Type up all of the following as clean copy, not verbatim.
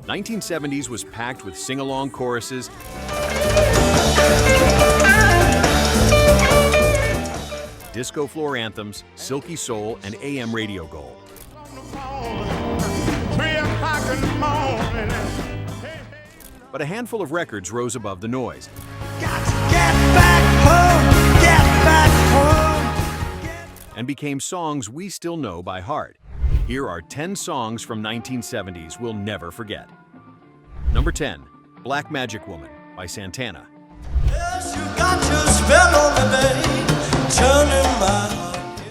1970s was packed with sing-along choruses, disco floor anthems, silky soul, and AM radio gold. But a handful of records rose above the noise. Got to get back home, get back home. And became songs we still know by heart. Here are 10 songs from 1970s we'll never forget. Number 10, Black Magic Woman by Santana. Yes, you got your spell on me, babe, turning my heart.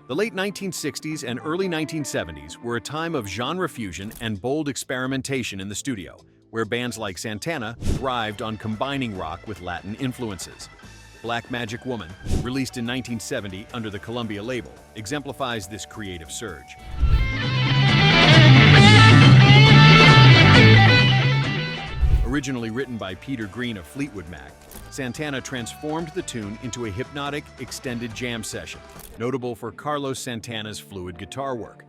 The late 1960s and early 1970s were a time of genre fusion and bold experimentation in the studio, where bands like Santana thrived on combining rock with Latin influences. Black Magic Woman, released in 1970 under the Columbia label, exemplifies this creative surge. Originally written by Peter Green of Fleetwood Mac, Santana transformed the tune into a hypnotic, extended jam session, notable for Carlos Santana's fluid guitar work.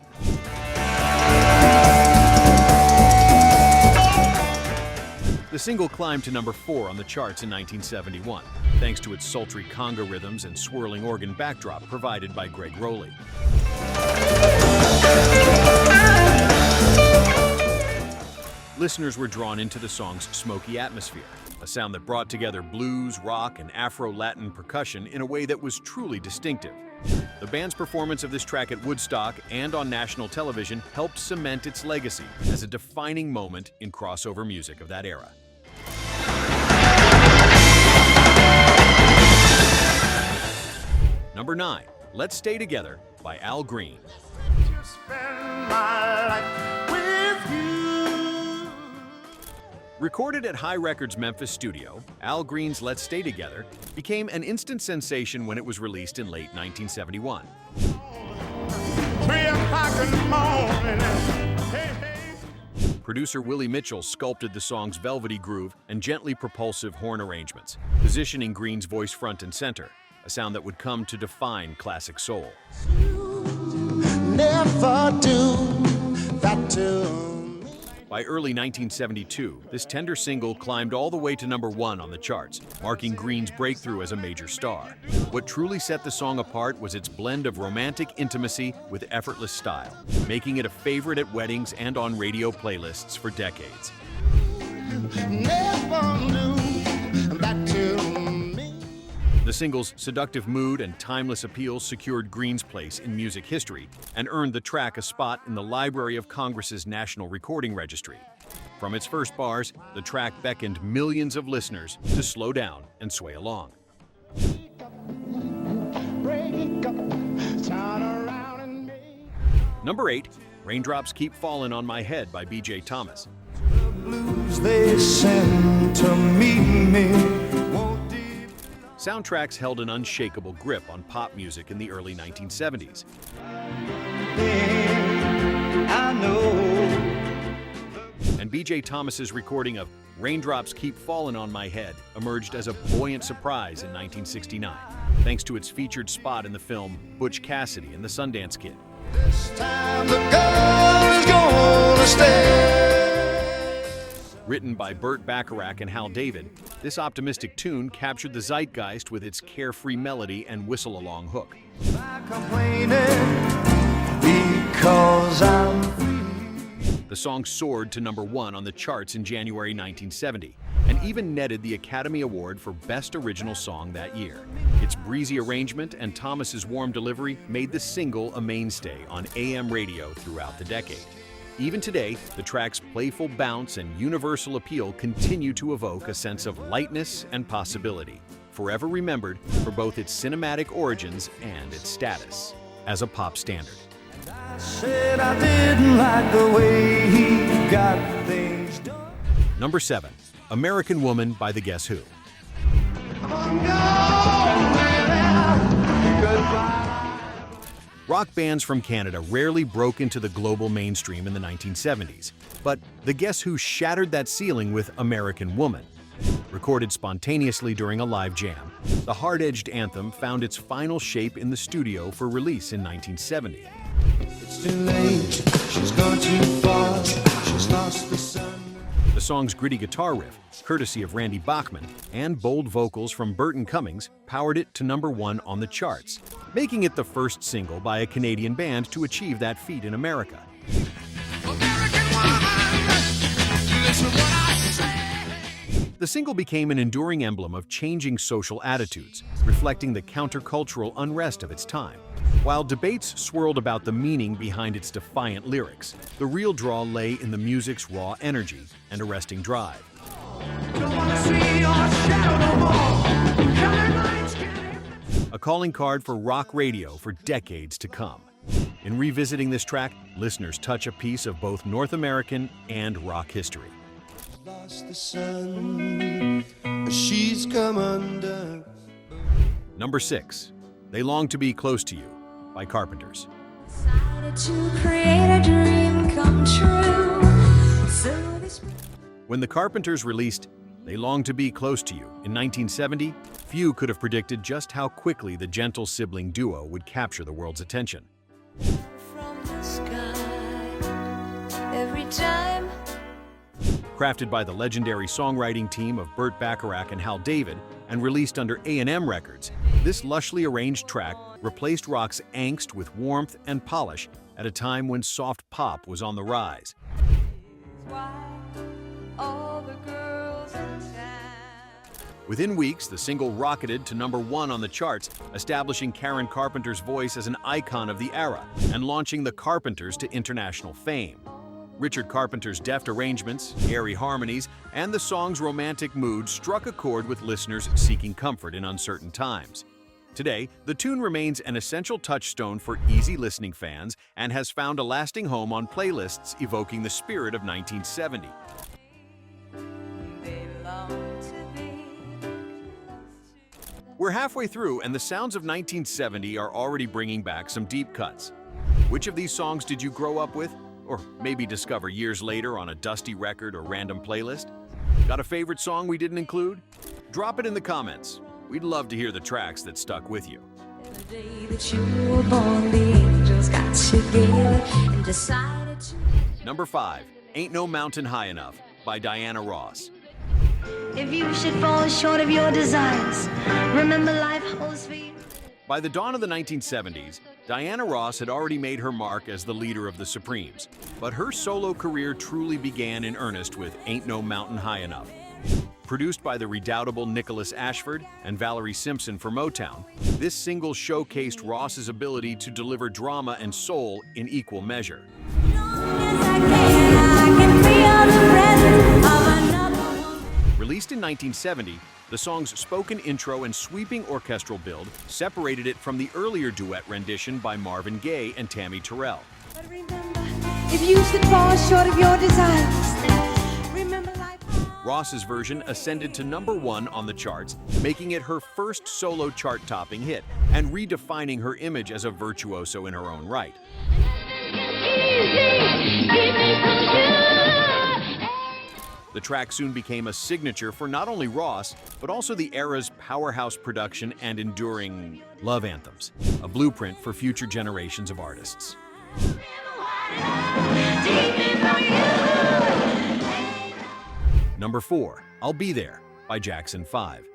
The single climbed to number 4 on the charts in 1971, thanks to its sultry conga rhythms and swirling organ backdrop provided by Greg Rowley. Listeners were drawn into the song's smoky atmosphere, a sound that brought together blues, rock, and Afro-Latin percussion in a way that was truly distinctive. The band's performance of this track at Woodstock and on national television helped cement its legacy as a defining moment in crossover music of that era. Number 9, Let's Stay Together by Al Green. Recorded at High Records' Memphis studio, Al Green's Let's Stay Together became an instant sensation when it was released in late 1971. Producer Willie Mitchell sculpted the song's velvety groove and gently propulsive horn arrangements, positioning Green's voice front and center, a sound that would come to define classic soul. Never do that to. By early 1972, this tender single climbed all the way to number 1 on the charts, marking Green's breakthrough as a major star. What truly set the song apart was its blend of romantic intimacy with effortless style, making it a favorite at weddings and on radio playlists for decades. Never do that to me. The single's seductive mood and timeless appeal secured Green's place in music history and earned the track a spot in the Library of Congress's National Recording Registry. From its first bars, the track beckoned millions of listeners to slow down and sway along. Number 8, Raindrops Keep Fallin' on My Head by B.J. Thomas. The blues they send to meet me. Soundtracks held an unshakable grip on pop music in the early 1970s. And B.J. Thomas's recording of Raindrops Keep Fallin' on My Head emerged as a buoyant surprise in 1969, thanks to its featured spot in the film Butch Cassidy and the Sundance Kid. This time the girl is gonna stay. Written by Burt Bacharach and Hal David, this optimistic tune captured the zeitgeist with its carefree melody and whistle-along hook. Because I'm free. The song soared to number 1 on the charts in January 1970, and even netted the Academy Award for Best Original Song that year. Its breezy arrangement and Thomas's warm delivery made the single a mainstay on AM radio throughout the decade. Even today, the track's playful bounce and universal appeal continue to evoke a sense of lightness and possibility, forever remembered for both its cinematic origins and its status as a pop standard. I said I didn't like the way he got things done. Number 7, American Woman by the Guess Who. Rock bands from Canada rarely broke into the global mainstream in the 1970s, but the Guess Who shattered that ceiling with American Woman. Recorded spontaneously during a live jam, the hard-edged anthem found its final shape in the studio for release in 1970. It's too late, she's gone too far, she's lost the sun. The song's gritty guitar riff, courtesy of Randy Bachman, and bold vocals from Burton Cummings powered it to #1 on the charts, making it the first single by a Canadian band to achieve that feat in America. The single became an enduring emblem of changing social attitudes, reflecting the countercultural unrest of its time. While debates swirled about the meaning behind its defiant lyrics, the real draw lay in the music's raw energy and arresting drive. A calling card for rock radio for decades to come. In revisiting this track, listeners touch a piece of both North American and rock history. Lost the sun, she's come undone. Number 6, They Long to Be Close to You by Carpenters. When the Carpenters released They Long to Be Close to You in 1970, few could have predicted just how quickly the gentle sibling duo would capture the world's attention. From the sky, every time. Crafted by the legendary songwriting team of Burt Bacharach and Hal David and released under A&M Records, this lushly arranged track replaced rock's angst with warmth and polish at a time when soft pop was on the rise. Within weeks, the single rocketed to #1 on the charts, establishing Karen Carpenter's voice as an icon of the era and launching the Carpenters to international fame. Richard Carpenter's deft arrangements, airy harmonies, and the song's romantic mood struck a chord with listeners seeking comfort in uncertain times. Today, the tune remains an essential touchstone for easy listening fans and has found a lasting home on playlists evoking the spirit of 1970. We're halfway through, and the sounds of 1970 are already bringing back some deep cuts. Which of these songs did you grow up with? Or maybe discover years later on a dusty record or random playlist? Got a favorite song we didn't include? Drop it in the comments. We'd love to hear the tracks that stuck with you. The day that you were born, the angels got together and decided to. Number 5, Ain't No Mountain High Enough by Diana Ross. If you should fall short of your desires, remember life holds for you. By the dawn of the 1970s, Diana Ross had already made her mark as the leader of the Supremes, but her solo career truly began in earnest with Ain't No Mountain High Enough. Produced by the redoubtable Nicholas Ashford and Valerie Simpson for Motown, this single showcased Ross's ability to deliver drama and soul in equal measure. Released in 1970, the song's spoken intro and sweeping orchestral build separated it from the earlier duet rendition by Marvin Gaye and Tammy Terrell. But remember, if you should fall short of your desires, remember life. Ross's version ascended to #1 on the charts, making it her first solo chart-topping hit and redefining her image as a virtuoso in her own right. The track soon became a signature for not only Ross, but also the era's powerhouse production and enduring love anthems, a blueprint for future generations of artists. Number 4, I'll Be There by Jackson 5.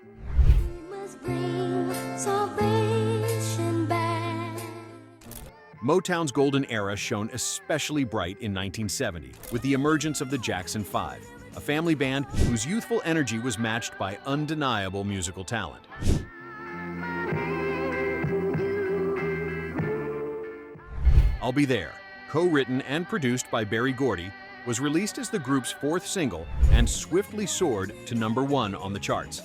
Motown's golden era shone especially bright in 1970 with the emergence of the Jackson 5, a family band whose youthful energy was matched by undeniable musical talent. I'll Be There, co-written and produced by Berry Gordy, was released as the group's 4th single and swiftly soared to #1 on the charts.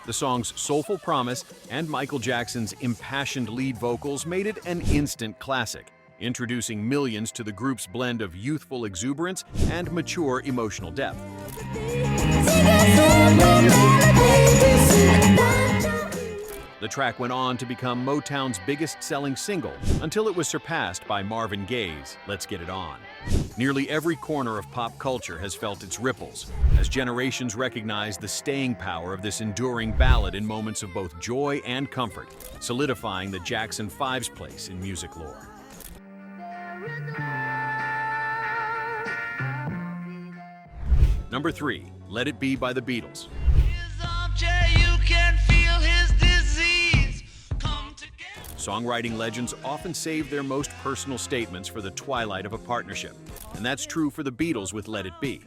The song's soulful promise and Michael Jackson's impassioned lead vocals made it an instant classic, introducing millions to the group's blend of youthful exuberance and mature emotional depth. The track went on to become Motown's biggest-selling single until it was surpassed by Marvin Gaye's Let's Get It On. Nearly every corner of pop culture has felt its ripples, as generations recognize the staying power of this enduring ballad in moments of both joy and comfort, solidifying the Jackson 5's place in music lore. Number 3, Let It Be by the Beatles. Songwriting legends often save their most personal statements for the twilight of a partnership, and that's true for the Beatles with Let It Be.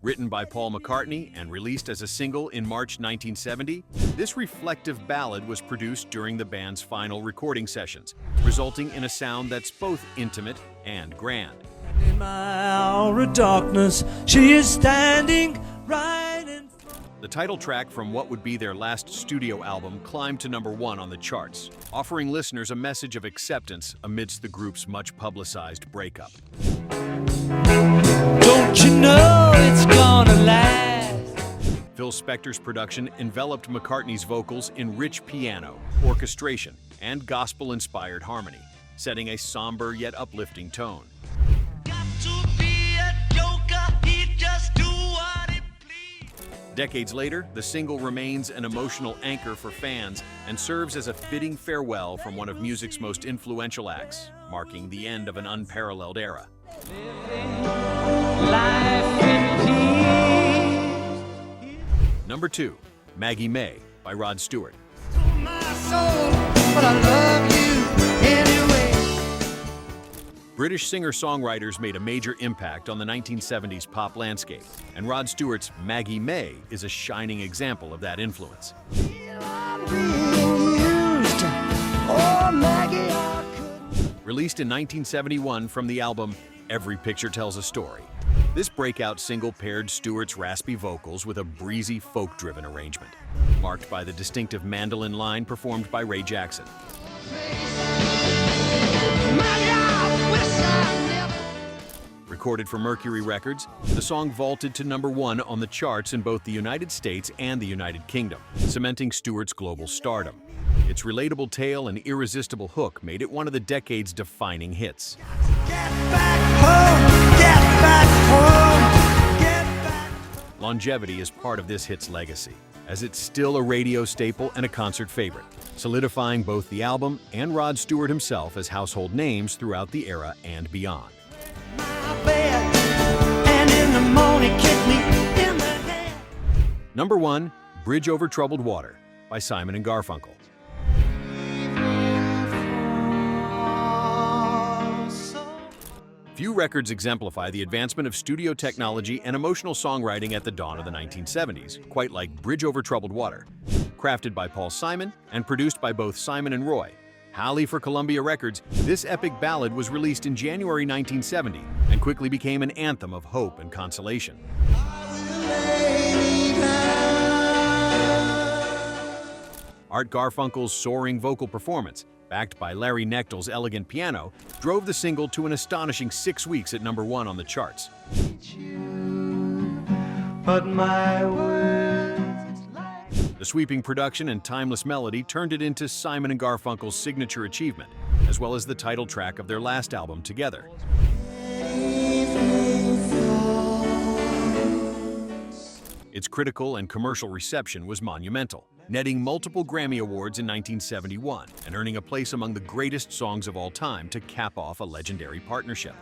Written by Paul McCartney and released as a single in March 1970, this reflective ballad was produced during the band's final recording sessions, resulting in a sound that's both intimate and grand. In my hour of darkness, she is standing right in front. The title track from what would be their last studio album climbed to number 1 on the charts, offering listeners a message of acceptance amidst the group's much publicized breakup. Don't you know it's gonna last? Phil Spector's production enveloped McCartney's vocals in rich piano, orchestration, and gospel-inspired harmony, setting a somber yet uplifting tone. Decades later, the single remains an emotional anchor for fans and serves as a fitting farewell from one of music's most influential acts, marking the end of an unparalleled era. Number 2, Maggie May by Rod Stewart. British singer-songwriters made a major impact on the 1970s pop landscape, and Rod Stewart's Maggie May is a shining example of that influence. Released in 1971 from the album Every Picture Tells a Story, this breakout single paired Stewart's raspy vocals with a breezy folk-driven arrangement, marked by the distinctive mandolin line performed by Ray Jackson. Recorded for Mercury Records, the song vaulted to number 1 on the charts in both the United States and the United Kingdom, cementing Stewart's global stardom. Its relatable tale and irresistible hook made it one of the decade's defining hits. Longevity is part of this hit's legacy, as it's still a radio staple and a concert favorite, solidifying both the album and Rod Stewart himself as household names throughout the era and beyond. Number 1, Bridge Over Troubled Water by Simon and Garfunkel. Few records exemplify the advancement of studio technology and emotional songwriting at the dawn of the 1970s, quite like Bridge Over Troubled Water. Crafted by Paul Simon and produced by both Simon and Roy, Halley for Columbia Records, this epic ballad was released in January 1970 and quickly became an anthem of hope and consolation. Art Garfunkel's soaring vocal performance, backed by Larry Knechtel's elegant piano, drove the single to an astonishing 6 weeks at number 1 on the charts. But my words. The sweeping production and timeless melody turned it into Simon and Garfunkel's signature achievement, as well as the title track of their last album together. Its critical and commercial reception was monumental, netting multiple Grammy Awards in 1971 and earning a place among the greatest songs of all time to cap off a legendary partnership.